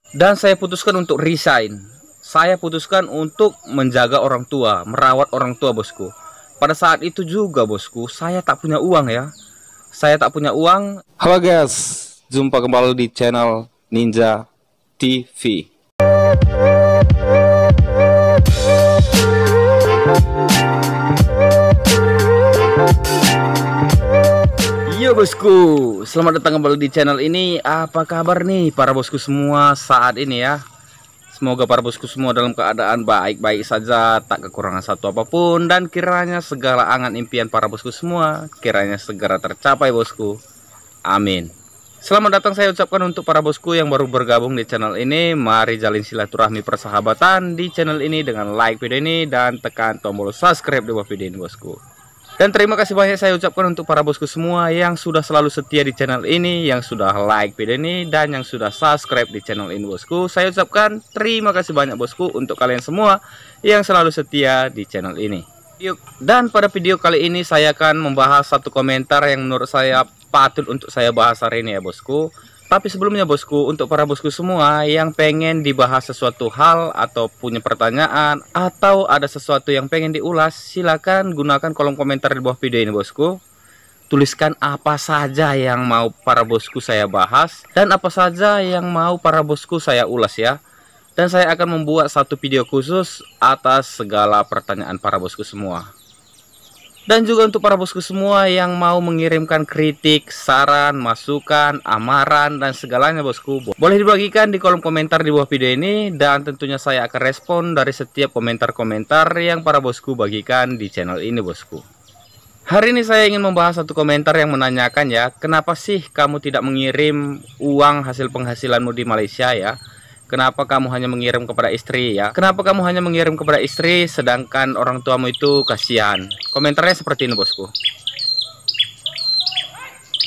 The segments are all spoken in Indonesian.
Dan saya putuskan untuk resign. Saya putuskan untuk menjaga orang tua, merawat orang tua, bosku. Pada saat itu juga, bosku, saya tak punya uang ya. Saya tak punya uang. Halo guys, jumpa kembali di channel Ninja TV. Yo bosku, selamat datang kembali di channel ini. Apa kabar nih para bosku semua saat ini ya? Semoga para bosku semua dalam keadaan baik-baik saja, tak kekurangan satu apapun, dan kiranya segala angan impian para bosku semua kiranya segera tercapai, bosku. Amin. Selamat datang saya ucapkan untuk para bosku yang baru bergabung di channel ini. Mari jalin silaturahmi persahabatan di channel ini dengan like video ini dan tekan tombol subscribe di bawah video ini, bosku. Dan terima kasih banyak saya ucapkan untuk para bosku semua yang sudah selalu setia di channel ini, yang sudah like video ini, dan yang sudah subscribe di channel ini, bosku. Saya ucapkan terima kasih banyak, bosku, untuk kalian semua yang selalu setia di channel ini. Dan pada video kali ini saya akan membahas satu komentar yang menurut saya patut untuk saya bahas hari ini ya, bosku. Tapi sebelumnya, bosku, untuk para bosku semua yang pengen dibahas sesuatu hal atau punya pertanyaan atau ada sesuatu yang pengen diulas, silakan gunakan kolom komentar di bawah video ini, bosku. Tuliskan apa saja yang mau para bosku saya bahas dan apa saja yang mau para bosku saya ulas ya. Dan saya akan membuat satu video khusus atas segala pertanyaan para bosku semua. Dan juga untuk para bosku semua yang mau mengirimkan kritik, saran, masukan, amaran, dan segalanya, bosku, boleh dibagikan di kolom komentar di bawah video ini. Dan tentunya saya akan respon dari setiap komentar-komentar yang para bosku bagikan di channel ini, bosku. Hari ini saya ingin membahas satu komentar yang menanyakan ya, kenapa sih kamu tidak mengirim uang hasil penghasilanmu di Malaysia ya? Kenapa kamu hanya mengirim kepada istri ya? Kenapa kamu hanya mengirim kepada istri sedangkan orang tuamu itu kasihan? Komentarnya seperti ini, bosku.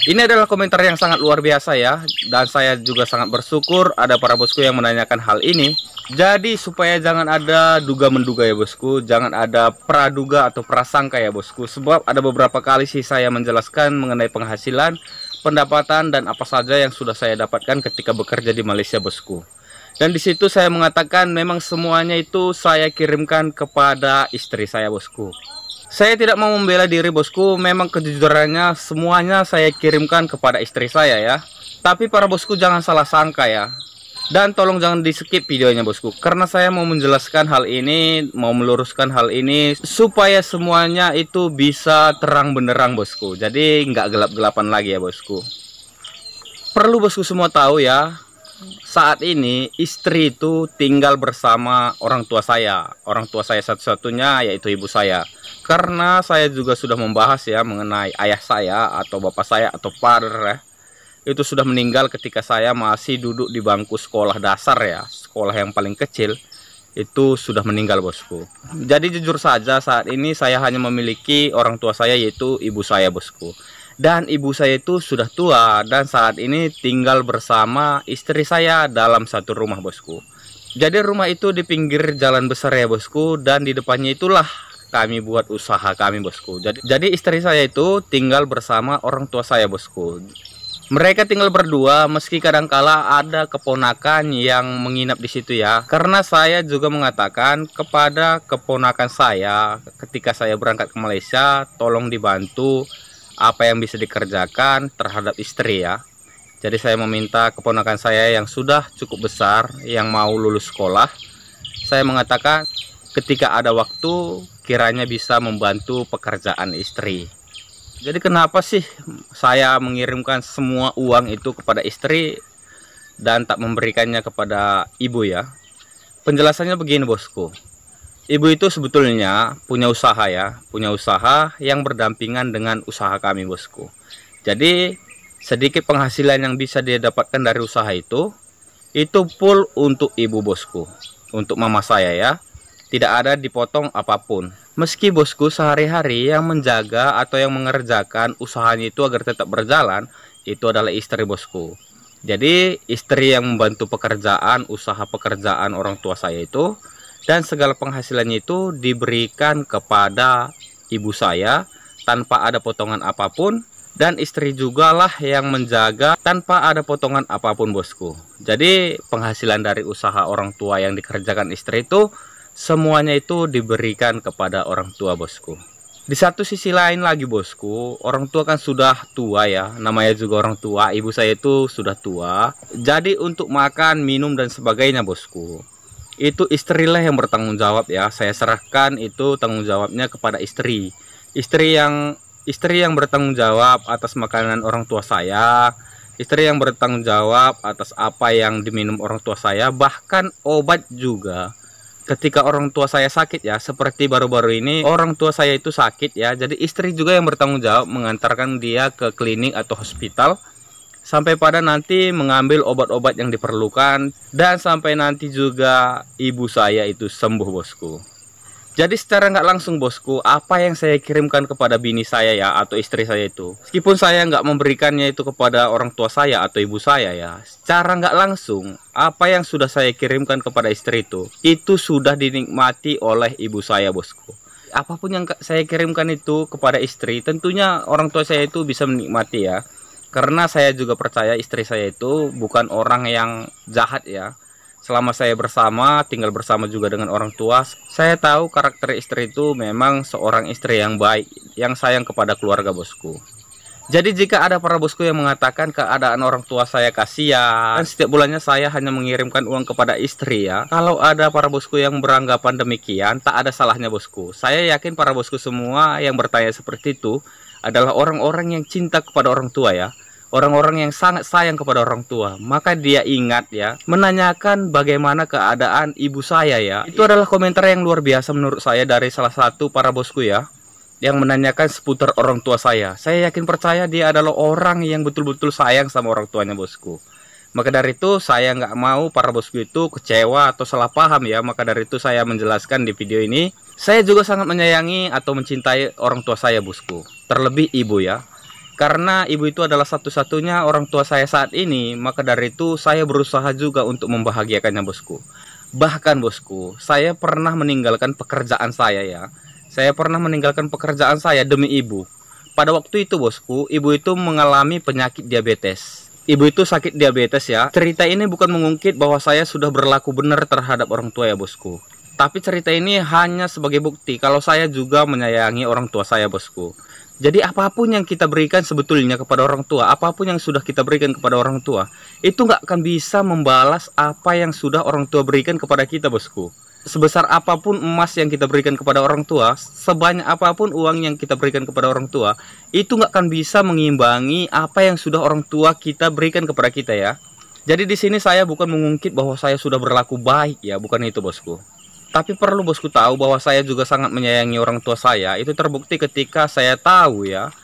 Ini adalah komentar yang sangat luar biasa ya. Dan saya juga sangat bersyukur ada para bosku yang menanyakan hal ini. Jadi supaya jangan ada duga-menduga ya, bosku. Jangan ada praduga atau prasangka ya, bosku. Sebab ada beberapa kali sih saya menjelaskan mengenai penghasilan, pendapatan, dan apa saja yang sudah saya dapatkan ketika bekerja di Malaysia, bosku. Dan di situ saya mengatakan memang semuanya itu saya kirimkan kepada istri saya, bosku. Saya tidak mau membela diri, bosku. Memang kejujurannya semuanya saya kirimkan kepada istri saya ya. Tapi para bosku jangan salah sangka ya. Dan tolong jangan di skip videonya, bosku. Karena saya mau menjelaskan hal ini, mau meluruskan hal ini supaya semuanya itu bisa terang benderang, bosku. Jadi nggak gelap-gelapan lagi ya, bosku. Perlu bosku semua tahu ya. Saat ini istri itu tinggal bersama orang tua saya. Orang tua saya satu-satunya yaitu ibu saya. Karena saya juga sudah membahas ya mengenai ayah saya atau bapak saya atau father ya. Itu sudah meninggal ketika saya masih duduk di bangku sekolah dasar ya. Sekolah yang paling kecil itu sudah meninggal, bosku. Jadi jujur saja saat ini saya hanya memiliki orang tua saya yaitu ibu saya, bosku. Dan ibu saya itu sudah tua dan saat ini tinggal bersama istri saya dalam satu rumah, bosku. Jadi rumah itu di pinggir jalan besar ya, bosku. Dan di depannya itulah kami buat usaha kami, bosku. Jadi istri saya itu tinggal bersama orang tua saya, bosku. Mereka tinggal berdua meski kadangkala ada keponakan yang menginap di situ ya. Karena saya juga mengatakan kepada keponakan saya ketika saya berangkat ke Malaysia, tolong dibantu apa yang bisa dikerjakan terhadap istri ya. Jadi saya meminta keponakan saya yang sudah cukup besar yang mau lulus sekolah, saya mengatakan ketika ada waktu kiranya bisa membantu pekerjaan istri. Jadi kenapa sih saya mengirimkan semua uang itu kepada istri dan tak memberikannya kepada ibu ya? Penjelasannya begini, bosku. Ibu itu sebetulnya punya usaha ya, punya usaha yang berdampingan dengan usaha kami, bosku. Jadi sedikit penghasilan yang bisa dia dapatkan dari usaha itu full untuk ibu, bosku. Untuk mama saya ya, tidak ada dipotong apapun. Meski, bosku, sehari-hari yang menjaga atau yang mengerjakan usahanya itu agar tetap berjalan, itu adalah istri, bosku. Jadi istri yang membantu pekerjaan, usaha pekerjaan orang tua saya itu. Dan segala penghasilannya itu diberikan kepada ibu saya tanpa ada potongan apapun. Dan istri juga lah yang menjaga tanpa ada potongan apapun bosku. Jadi penghasilan dari usaha orang tua yang dikerjakan istri itu semuanya itu diberikan kepada orang tua bosku. Di satu sisi lain lagi bosku, orang tua kan sudah tua ya, namanya juga orang tua, ibu saya itu sudah tua. Jadi untuk makan, minum dan sebagainya bosku, itu istrilah yang bertanggung jawab ya. Saya serahkan itu tanggung jawabnya kepada istri. Istri yang bertanggung jawab atas makanan orang tua saya, istri yang bertanggung jawab atas apa yang diminum orang tua saya, bahkan obat juga. Ketika orang tua saya sakit ya, seperti baru-baru ini orang tua saya itu sakit ya, jadi istri juga yang bertanggung jawab mengantarkan dia ke klinik atau hospital, sampai pada nanti mengambil obat-obat yang diperlukan, dan sampai nanti juga ibu saya itu sembuh bosku. Jadi secara nggak langsung bosku, apa yang saya kirimkan kepada bini saya ya, atau istri saya itu, meskipun saya nggak memberikannya itu kepada orang tua saya atau ibu saya ya, secara nggak langsung, apa yang sudah saya kirimkan kepada istri itu sudah dinikmati oleh ibu saya bosku. Apapun yang saya kirimkan itu kepada istri, tentunya orang tua saya itu bisa menikmati ya. Karena saya juga percaya istri saya itu bukan orang yang jahat ya. Selama saya tinggal bersama juga dengan orang tua, saya tahu karakter istri itu memang seorang istri yang baik, yang sayang kepada keluarga bosku. Jadi jika ada para bosku yang mengatakan keadaan orang tua saya kasihan, dan setiap bulannya saya hanya mengirimkan uang kepada istri ya, kalau ada para bosku yang beranggapan demikian, tak ada salahnya bosku. Saya yakin para bosku semua yang bertanya seperti itu adalah orang-orang yang cinta kepada orang tua ya. Orang-orang yang sangat sayang kepada orang tua. Maka dia ingat ya, menanyakan bagaimana keadaan ibu saya ya. Itu adalah komentar yang luar biasa menurut saya dari salah satu para bosku ya, yang menanyakan seputar orang tua saya. Saya yakin percaya dia adalah orang yang betul-betul sayang sama orang tuanya bosku. Maka dari itu saya nggak mau para bosku itu kecewa atau salah paham ya. Maka dari itu saya menjelaskan di video ini, saya juga sangat menyayangi atau mencintai orang tua saya bosku. Terlebih ibu ya. Karena ibu itu adalah satu-satunya orang tua saya saat ini, maka dari itu saya berusaha juga untuk membahagiakannya bosku. Bahkan bosku, saya pernah meninggalkan pekerjaan saya ya. Saya pernah meninggalkan pekerjaan saya demi ibu. Pada waktu itu bosku, ibu itu mengalami penyakit diabetes. Ibu itu sakit diabetes ya. Cerita ini bukan mengungkit bahwa saya sudah berlaku benar terhadap orang tua ya bosku. Tapi cerita ini hanya sebagai bukti kalau saya juga menyayangi orang tua saya bosku. Jadi apapun yang kita berikan sebetulnya kepada orang tua, apapun yang sudah kita berikan kepada orang tua, itu nggak akan bisa membalas apa yang sudah orang tua berikan kepada kita bosku. Sebesar apapun emas yang kita berikan kepada orang tua, sebanyak apapun uang yang kita berikan kepada orang tua, itu nggak akan bisa mengimbangi apa yang sudah orang tua kita berikan kepada kita ya. Jadi di sini saya bukan mengungkit bahwa saya sudah berlaku baik ya, bukan itu bosku. Tapi perlu bosku tahu bahwa saya juga sangat menyayangi orang tua saya. Itu terbukti ketika saya tahu ya,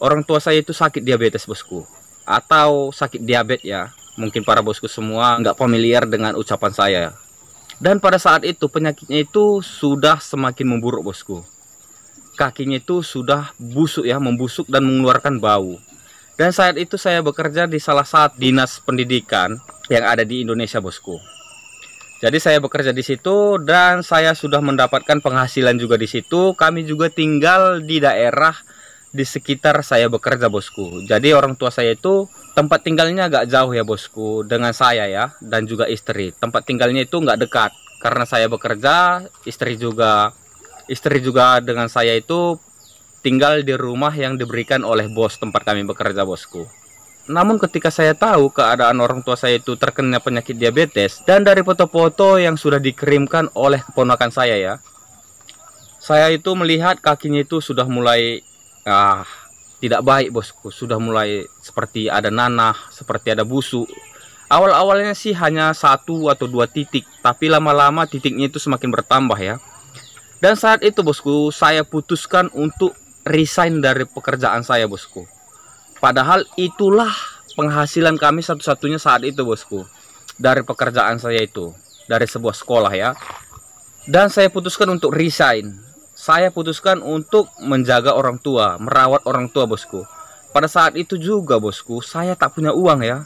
orang tua saya itu sakit diabetes bosku, atau sakit diabetes ya. Mungkin para bosku semua nggak familiar dengan ucapan saya. Dan pada saat itu penyakitnya itu sudah semakin memburuk bosku. Kakinya itu sudah busuk ya, membusuk dan mengeluarkan bau. Dan saat itu saya bekerja di salah satu dinas pendidikan yang ada di Indonesia bosku. Jadi saya bekerja di situ dan saya sudah mendapatkan penghasilan juga di situ. Kami juga tinggal di daerah di sekitar saya bekerja bosku. Jadi orang tua saya itu tempat tinggalnya agak jauh ya bosku dengan saya ya, dan juga istri. Tempat tinggalnya itu nggak dekat karena saya bekerja, istri juga dengan saya itu tinggal di rumah yang diberikan oleh bos tempat kami bekerja bosku. Namun ketika saya tahu keadaan orang tua saya itu terkena penyakit diabetes, dan dari foto-foto yang sudah dikirimkan oleh keponakan saya ya, saya itu melihat kakinya itu sudah mulai tidak baik bosku. Sudah mulai seperti ada nanah, seperti ada busuk. Awal-awalnya sih hanya 1 atau 2 titik, tapi lama-lama titiknya itu semakin bertambah ya. Dan saat itu bosku, saya putuskan untuk resign dari pekerjaan saya bosku. Padahal itulah penghasilan kami satu-satunya saat itu bosku. Dari pekerjaan saya itu, dari sebuah sekolah ya. Dan saya putuskan untuk resign. Saya putuskan untuk menjaga orang tua, merawat orang tua bosku. Pada saat itu juga bosku, saya tak punya uang ya.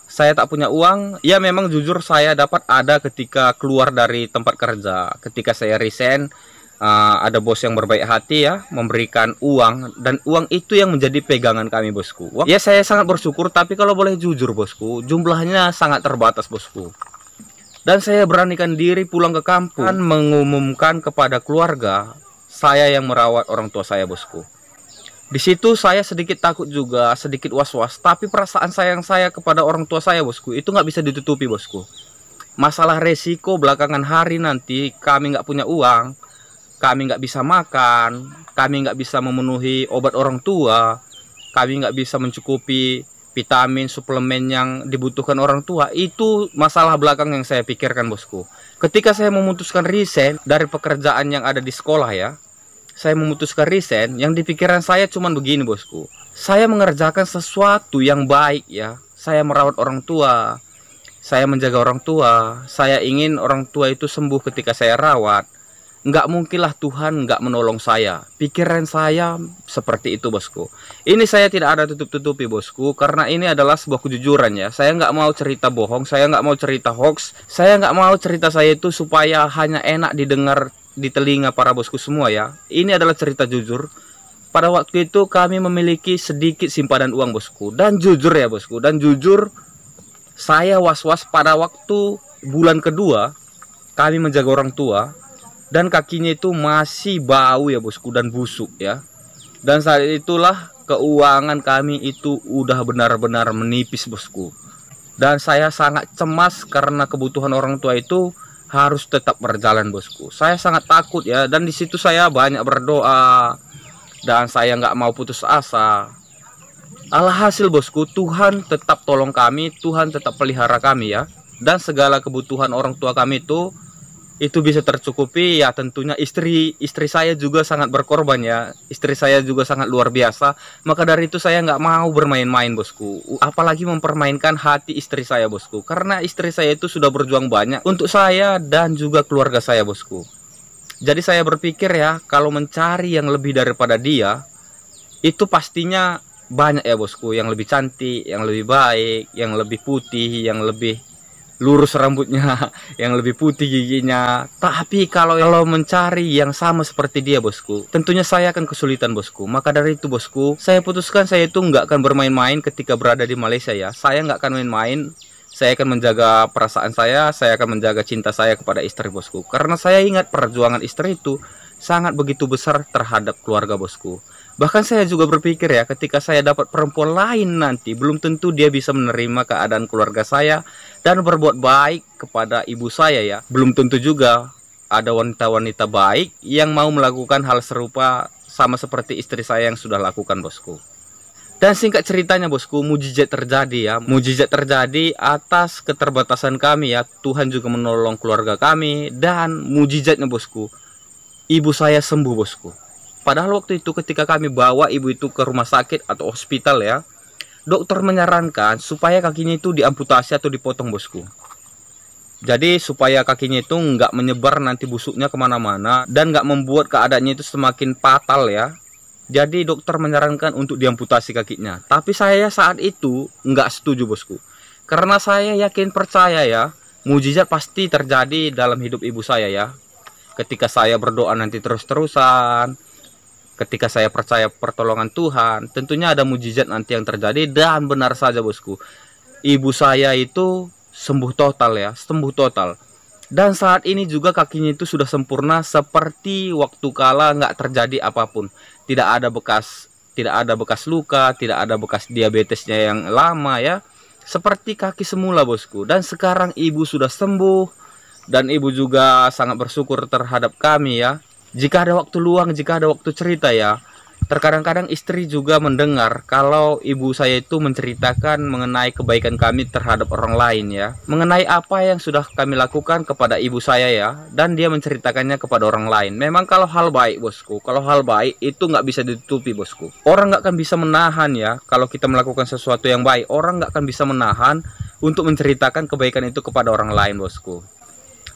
Saya tak punya uang. Ya memang jujur saya dapat ada ketika keluar dari tempat kerja. Ketika saya resign, Ada bos yang berbaik hati ya, memberikan uang, dan uang itu yang menjadi pegangan kami bosku. Ya saya sangat bersyukur, tapi kalau boleh jujur bosku, jumlahnya sangat terbatas bosku. Dan saya beranikan diri pulang ke kampung dan mengumumkan kepada keluarga saya yang merawat orang tua saya bosku. Di situ saya sedikit takut juga, sedikit was-was, tapi perasaan sayang saya kepada orang tua saya bosku itu nggak bisa ditutupi bosku. Masalah resiko belakangan hari nanti kami nggak punya uang, kami nggak bisa makan, kami nggak bisa memenuhi obat orang tua, kami nggak bisa mencukupi vitamin, suplemen yang dibutuhkan orang tua. Itu masalah belakang yang saya pikirkan bosku. Ketika saya memutuskan resign dari pekerjaan yang ada di sekolah ya, saya memutuskan resign, yang di pikiran saya cuman begini bosku. Saya mengerjakan sesuatu yang baik ya. Saya merawat orang tua, saya menjaga orang tua, saya ingin orang tua itu sembuh ketika saya rawat. Nggak mungkinlah Tuhan nggak menolong saya. Pikiran saya seperti itu bosku. Ini saya tidak ada tutup-tutupi bosku, karena ini adalah sebuah kejujuran ya. Saya nggak mau cerita bohong, saya nggak mau cerita hoax, saya nggak mau cerita saya itu supaya hanya enak didengar di telinga para bosku semua ya. Ini adalah cerita jujur. Pada waktu itu kami memiliki sedikit simpanan uang bosku. Dan jujur ya bosku, dan jujur saya was-was pada waktu bulan kedua kami menjaga orang tua, dan kakinya itu masih bau ya bosku, dan busuk ya. Dan saat itulah keuangan kami itu udah benar-benar menipis bosku. Dan saya sangat cemas karena kebutuhan orang tua itu harus tetap berjalan bosku. Saya sangat takut ya, dan di situ saya banyak berdoa, dan saya nggak mau putus asa. Alhasil bosku, Tuhan tetap tolong kami, Tuhan tetap pelihara kami ya. Dan segala kebutuhan orang tua kami itu bisa tercukupi ya. Tentunya istri saya juga sangat berkorban ya. Istri saya juga sangat luar biasa. Maka dari itu saya nggak mau bermain-main bosku, apalagi mempermainkan hati istri saya bosku, karena istri saya itu sudah berjuang banyak untuk saya dan juga keluarga saya bosku. Jadi saya berpikir ya, kalau mencari yang lebih daripada dia, itu pastinya banyak ya bosku, yang lebih cantik, yang lebih baik, yang lebih putih, yang lebih lurus rambutnya, yang lebih putih giginya. Tapi kalau mencari yang sama seperti dia bosku, tentunya saya akan kesulitan bosku. Maka dari itu bosku, saya putuskan saya itu nggak akan bermain-main ketika berada di Malaysia ya. Saya nggak akan main-main. Saya akan menjaga perasaan saya akan menjaga cinta saya kepada istri bosku. Karena saya ingat perjuangan istri itu sangat begitu besar terhadap keluarga bosku. Bahkan saya juga berpikir ya, ketika saya dapat perempuan lain nanti, belum tentu dia bisa menerima keadaan keluarga saya dan berbuat baik kepada ibu saya ya. Belum tentu juga ada wanita-wanita baik yang mau melakukan hal serupa sama seperti istri saya yang sudah lakukan bosku. Dan singkat ceritanya bosku, mujizat terjadi ya. Mujizat terjadi atas keterbatasan kami ya. Tuhan juga menolong keluarga kami, dan mujizatnya bosku, ibu saya sembuh bosku. Padahal waktu itu ketika kami bawa ibu itu ke rumah sakit atau hospital ya, dokter menyarankan supaya kakinya itu diamputasi atau dipotong bosku. Jadi supaya kakinya itu nggak menyebar nanti busuknya kemana-mana, dan nggak membuat keadaannya itu semakin fatal ya. Jadi dokter menyarankan untuk diamputasi kakinya. Tapi saya saat itu nggak setuju bosku. Karena saya yakin percaya ya, mujizat pasti terjadi dalam hidup ibu saya ya. Ketika saya berdoa nanti terus-terusan, ketika saya percaya pertolongan Tuhan, tentunya ada mujizat nanti yang terjadi. Dan benar saja bosku, ibu saya itu sembuh total ya, sembuh total. Dan saat ini juga kakinya itu sudah sempurna seperti waktu kala nggak terjadi apapun. Tidak ada bekas luka, tidak ada bekas diabetesnya yang lama ya. Seperti kaki semula bosku. Dan sekarang ibu sudah sembuh, dan ibu juga sangat bersyukur terhadap kami ya. Jika ada waktu luang, jika ada waktu cerita ya, terkadang-kadang istri juga mendengar kalau ibu saya itu menceritakan mengenai kebaikan kami terhadap orang lain ya, mengenai apa yang sudah kami lakukan kepada ibu saya ya, dan dia menceritakannya kepada orang lain. Memang kalau hal baik bosku, kalau hal baik itu nggak bisa ditutupi bosku. Orang nggak akan bisa menahan ya, kalau kita melakukan sesuatu yang baik, orang nggak akan bisa menahan untuk menceritakan kebaikan itu kepada orang lain bosku.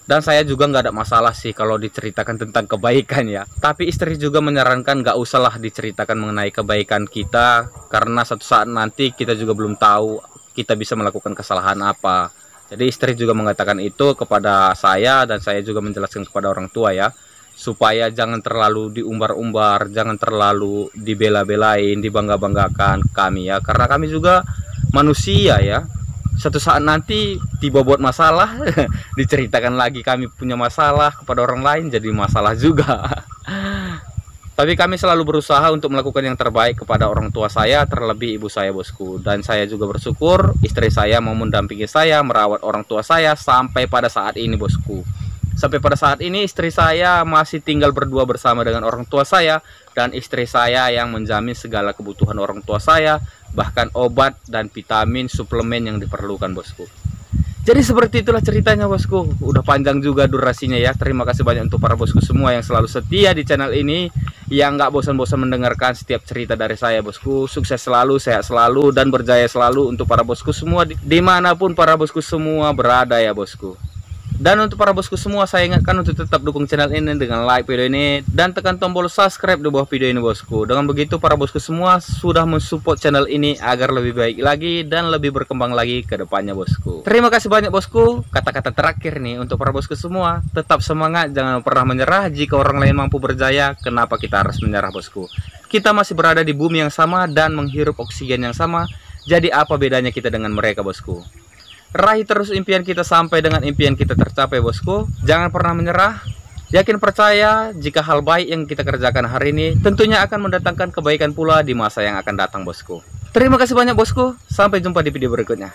Dan saya juga nggak ada masalah sih kalau diceritakan tentang kebaikan ya. Tapi istri juga menyarankan nggak usahlah diceritakan mengenai kebaikan kita, karena suatu saat nanti kita juga belum tahu kita bisa melakukan kesalahan apa. Jadi istri juga mengatakan itu kepada saya, dan saya juga menjelaskan kepada orang tua ya, supaya jangan terlalu diumbar-umbar, jangan terlalu dibela-belain, dibangga-banggakan kami ya, karena kami juga manusia ya. Suatu saat nanti tiba buat masalah diceritakan lagi kami punya masalah kepada orang lain, jadi masalah juga. Tapi kami selalu berusaha untuk melakukan yang terbaik kepada orang tua saya, terlebih ibu saya bosku. Dan saya juga bersyukur istri saya mau mendampingi saya merawat orang tua saya sampai pada saat ini bosku. Sampai pada saat ini istri saya masih tinggal berdua bersama dengan orang tua saya, dan istri saya yang menjamin segala kebutuhan orang tua saya, bahkan obat dan vitamin suplemen yang diperlukan bosku. Jadi seperti itulah ceritanya bosku. Udah panjang juga durasinya ya. Terima kasih banyak untuk para bosku semua yang selalu setia di channel ini, yang nggak bosan-bosan mendengarkan setiap cerita dari saya bosku. Sukses selalu, sehat selalu, dan berjaya selalu untuk para bosku semua dimanapun para bosku semua berada ya bosku. Dan untuk para bosku semua, saya ingatkan untuk tetap dukung channel ini dengan like video ini dan tekan tombol subscribe di bawah video ini bosku. Dengan begitu para bosku semua sudah mensupport channel ini agar lebih baik lagi dan lebih berkembang lagi ke depannya bosku. Terima kasih banyak bosku. Kata-kata terakhir nih untuk para bosku semua, tetap semangat, jangan pernah menyerah. Jika orang lain mampu berjaya, kenapa kita harus menyerah bosku? Kita masih berada di bumi yang sama dan menghirup oksigen yang sama. Jadi apa bedanya kita dengan mereka bosku? Raih terus impian kita sampai dengan impian kita tercapai bosku. Jangan pernah menyerah. Yakin percaya jika hal baik yang kita kerjakan hari ini tentunya akan mendatangkan kebaikan pula di masa yang akan datang bosku. Terima kasih banyak bosku. Sampai jumpa di video berikutnya.